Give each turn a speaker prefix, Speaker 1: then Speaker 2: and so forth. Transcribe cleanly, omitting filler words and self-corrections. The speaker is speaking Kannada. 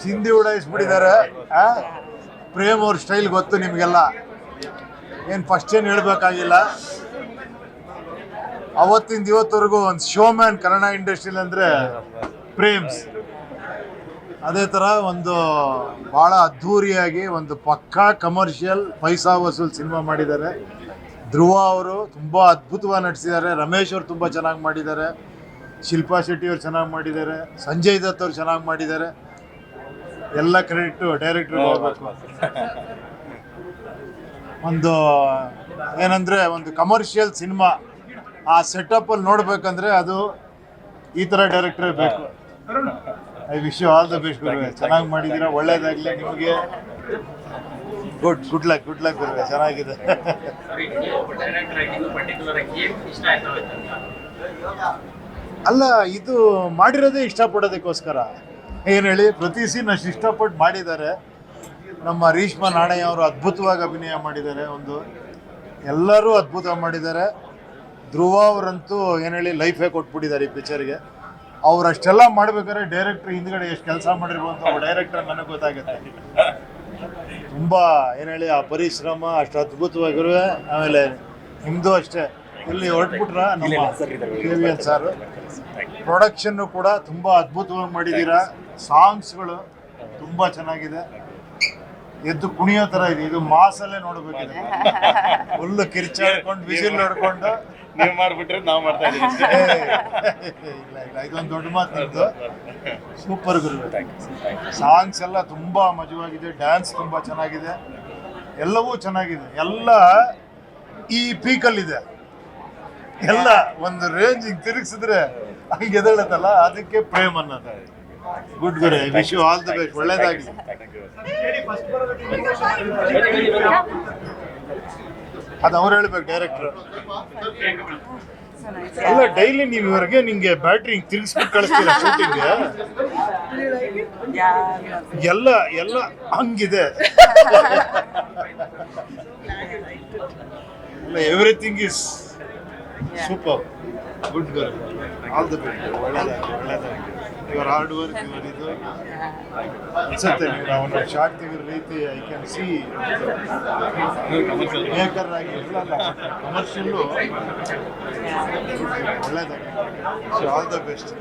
Speaker 1: ಚಿಂದಿ ಉಡಾಯಿಸ್ಬಿಟ್ಟಿದ್ದಾರೆ. ಪ್ರೇಮ್ ಅವ್ರ ಸ್ಟೈಲ್ ಗೊತ್ತು ನಿಮಗೆಲ್ಲ, ಏನು ಫಸ್ಟ್ ಏನು ಹೇಳಬೇಕಾಗಿಲ್ಲ. ಅವತ್ತಿಂದ ಇವತ್ತವರೆಗೂ ಒಂದು ಶೋಮ್ಯಾನ್ ಕನ್ನಡ ಇಂಡಸ್ಟ್ರಿಲಿ ಅಂದರೆ ಪ್ರೇಮ್ಸ್. ಅದೇ ಥರ ಒಂದು ಭಾಳ ಅದ್ಧೂರಿಯಾಗಿ ಒಂದು ಪಕ್ಕಾ ಕಮರ್ಷಿಯಲ್ ಪೈಸಾ ವಸೂಲ್ ಸಿನಿಮಾ ಮಾಡಿದ್ದಾರೆ. ಧ್ರುವ ಅವರು ತುಂಬ ಅದ್ಭುತವಾಗಿ ನಟಿಸಿದ್ದಾರೆ. ರಮೇಶ್ ಅವರು ತುಂಬ ಚೆನ್ನಾಗಿ ಮಾಡಿದ್ದಾರೆ. ಶಿಲ್ಪಾ ಶೆಟ್ಟಿ ಅವ್ರು ಚೆನ್ನಾಗಿ ಮಾಡಿದ್ದಾರೆ. ಸಂಜಯ್ ದತ್ ಅವ್ರು ಚೆನ್ನಾಗಿ ಮಾಡಿದ್ದಾರೆ. ಎಲ್ಲ ಕ್ರೆಡಿಟು ಡೈರೆಕ್ಟ್ರಿಗೆ ಹೋಗ್ಬೇಕು. ಒಂದು ಏನಂದರೆ ಒಂದು ಕಮರ್ಷಿಯಲ್ ಸಿನಿಮಾ ಆ ಸೆಟಪ್ಪಲ್ಲಿ ನೋಡ್ಬೇಕಂದ್ರೆ ಅದು ಈ ಥರ ಡೈರೆಕ್ಟ್ರೇ ಬೇಕು. I wish you all the best ಗುರುವೆ. ಚೆನ್ನಾಗಿ ಮಾಡಿದ್ದೀರಾ, ಒಳ್ಳೇದಾಗಲಿ ನಿಮಗೆ. ಗುಡ್ ಲಕ್ ಗುರುವೆ, ಚೆನ್ನಾಗಿದೆ. ಅಲ್ಲ, ಇದು ಮಾಡಿರೋದೇ ಇಷ್ಟಪಡೋದಕ್ಕೋಸ್ಕರ. ಏನು ಹೇಳಿ, ಪ್ರತಿ ಸೀನ್ ಅಷ್ಟು ಇಷ್ಟಪಟ್ಟು ಮಾಡಿದ್ದಾರೆ. ನಮ್ಮ ರೀಶ್ಮಾ ನಾಣಯ್ಯ ಅವರು ಅದ್ಭುತವಾಗಿ ಅಭಿನಯ ಮಾಡಿದ್ದಾರೆ. ಎಲ್ಲರೂ ಅದ್ಭುತವಾಗಿ ಮಾಡಿದ್ದಾರೆ. ಧ್ರುವ ಅವರಂತೂ ಏನು ಹೇಳಿ ಲೈಫೇ ಕೊಟ್ಬಿಟ್ಟಿದ್ದಾರೆ ಈ ಪಿಕ್ಚರ್ಗೆ. ಅವ್ರು ಅಷ್ಟೆಲ್ಲ ಮಾಡ್ಬೇಕಾದ್ರೆ ಡೈರೆಕ್ಟ್ರ್ ಹಿಂದ್ಗಡೆ ಎಷ್ಟು ಕೆಲಸ ಮಾಡಿರ್ಬೋದು ಅಂತ ಡೈರೆಕ್ಟರ್ ನನಗೆ ಗೊತ್ತಾಗುತ್ತೆ. ತುಂಬ ಏನು ಹೇಳಿ ಆ ಪರಿಶ್ರಮ ಅಷ್ಟು ಅದ್ಭುತವಾಗಿರುವೆ. ಆಮೇಲೆ ನಿಮ್ಮದು ಅಷ್ಟೇ, ಇಲ್ಲಿ ಹೊರಟ್ಬಿಟ್ರ ನಮ್ಮ KVN ಸಾರು. ಪ್ರೊಡಕ್ಷನ್ನು ಕೂಡ ತುಂಬ ಅದ್ಭುತವಾಗಿ ಮಾಡಿದ್ದೀರಾ. ಸಾಂಗ್ಸ್ಗಳು ತುಂಬ ಚೆನ್ನಾಗಿದೆ. ಎದ್ದು ಕುಣಿಯೋ ಥರ ಇದೆ. ಇದು ಮಾಸಲ್ಲೇ ನೋಡಬೇಕಿದೆ. ಫುಲ್ಲು ಕಿರ್ಚಾಡ್ಕೊಂಡು ವಿಸಿಲ್ ನೋಡ್ಕೊಂಡು
Speaker 2: ನೀವು ಮಾಡ್ಬಿಟ್ರೆ ನಾವು ಮಾಡ್ತಾ ಇದ್ದೀವಿ.
Speaker 1: ಇಲ್ಲ, ಇದೊಂದು ದೊಡ್ಡ ಮಾತು ನಿಮ್ಮದು. ಸೂಪರ್ ಗುರು. ಸಾಂಗ್ಸ್ ಎಲ್ಲ ತುಂಬ ಮಜವಾಗಿದೆ. ಡ್ಯಾನ್ಸ್ ತುಂಬ ಚೆನ್ನಾಗಿದೆ. ಎಲ್ಲವೂ ಚೆನ್ನಾಗಿದೆ. ಎಲ್ಲ ಈ ಪೀಕಲ್ಲಿದೆ. ಎಲ್ಲ ಒಂದು ರೇಂಜ್ ಹಿಂಗೆ ತಿರುಗಿಸಿದ್ರೆ ಹಂಗೆ ಎದ್ದೇಳತ್ತಲ್ಲ, ಅದಕ್ಕೆ ಪ್ರೇಮ್ ಅನ್ನೋದು. Good guru, wish you all the best. ಒಳ್ಳೇದಾಗಲಿ. ಅದು ಅವ್ರು ಹೇಳ್ಬೇಕು ಡೈರೆಕ್ಟ್ರು. ಅಲ್ಲ, ಡೈಲಿ ನೀವು ಇವ್ರಿಗೆ ನಿಂಗೆ ಬ್ಯಾಟ್ರಿ ಹಿಂಗೆ ತಿರುಗಿಸ್ಬಿಟ್ಟು ಕಳಿಸ್ತೀರ ಶೂಟಿಂಗ್ಗೆ. ಎಲ್ಲ ಎಲ್ಲ ಹಂಗಿದೆ. Everything is super. ಗುಡ್ ಗುರು, ಆಲ್ ದ ಬೆಸ್ಟ್. ಒಳ್ಳೇದಾಗಿ ಯುವರ್ ಹಾರ್ಡ್ ವರ್ಕ್, ಯುವರ್ ಇದು ಅನ್ಸುತ್ತೆ. ನೀವು ನಾವು ಶಾರ್ಟ್ ತೆಗೆದ ರೀತಿ ಐ ಕ್ಯಾನ್ ಸಿ ಮೇಕರ್ ಆಗಿ ಕಮರ್ಷಿಯಲ್ಲು ಒಳ್ಳೇದಾಗಿ. All the best.